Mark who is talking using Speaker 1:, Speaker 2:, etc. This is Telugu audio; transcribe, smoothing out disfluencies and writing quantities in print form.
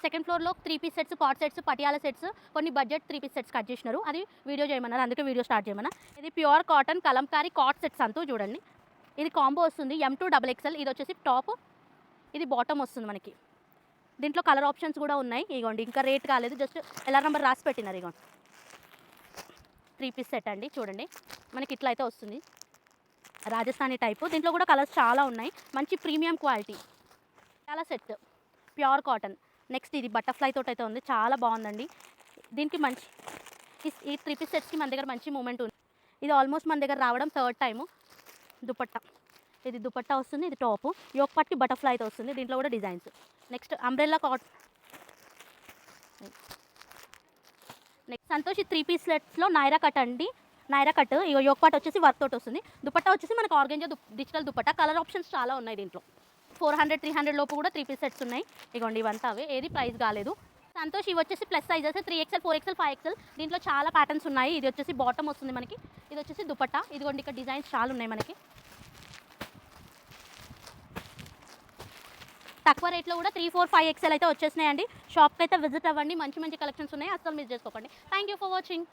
Speaker 1: సెకండ్ ఫ్లోర్లో 3 piece sets, cot sets, Patiala sets, కొన్ని బడ్జెట్ 3 పీస్ సెట్స్ కట్ చేసినారు. అది వీడియో చేయమన్నారు, అందుకే వీడియో స్టార్ట్ చేయమన్నా. ఇది pure cotton Kalamkari cot sets అంటూ చూడండి. ఇది కాంబో వస్తుంది M2 XXL. ఇది వచ్చేసి టాప్, ఇది బాటమ్ వస్తుంది మనకి. దీంట్లో కలర్ ఆప్షన్స్ కూడా ఉన్నాయి. ఇగోండి, ఇంకా రేట్ కాలేదు, జస్ట్ ఎల్ఆర్ నెంబర్ రాసి పెట్టినారు. ఇగోండి 3 పీస్ సెట్ అండి, చూడండి మనకి ఇట్లా అయితే వస్తుంది. రాజస్థానీ టైపు. దీంట్లో కూడా కలర్స్ చాలా ఉన్నాయి, మంచి ప్రీమియం క్వాలిటీ. చాలా సెట్ ప్యూర్ కాటన్. నెక్స్ట్ ఇది బటర్ఫ్లై తోటి అయితే ఉంది, చాలా బాగుందండి. దీనికి మంచి ఈ 3 పీస్ సెట్స్కి మన దగ్గర మంచి మూమెంట్ ఉంది. ఇది ఆల్మోస్ట్ మన దగ్గర రావడం థర్డ్ టైము. దుపట్టా, ఇది దుపట్టా వస్తుంది, ఇది టాపు, యోక్ పట్కి బటర్ఫ్లై అయితే వస్తుంది. దీంట్లో కూడా designs. Next umbrella cotton. Next Santosh 3 piece సెట్స్లో నైరా కట్ అండి. నైరా కట్ యోక్ పాట్ వచ్చేసి వర్క్ తోటి వస్తుంది. దుపట్టా వచ్చేసి మనకు organza digital dupatta. Colour options చాలా ఉన్నాయి దీంట్లో. 400, 300 లోపు కూడా 3 పీస్ సెట్స్ ఉన్నాయి. ఇగోండి ఇవంతా అవే, ఏది ప్రైస్ కాలేదు. సంతోష్ ఇవి వచ్చేసి plus sizes 3XL, 4XL, 5XL. దీంట్లో చాలా ప్యాటర్న్స్ ఉన్నాయి. ఇది వచ్చేసి బాటమ్ వస్తుంది మనకి, ఇది వచ్చేసి దుపట్టా. ఇదిగోండి ఇక్కడ డిజైన్స్ చాలా ఉన్నాయి మనకి. తక్కువ రేట్లో కూడా 3, 4, 5XL అయితే వచ్చేసినాయండి. షాప్కి అయితే విజిట్ అవ్వండి, మంచి మంచి కలెక్షన్స్ ఉన్నాయి, అస్సలు మిస్ చేసుకోకండి. Thank you for watching.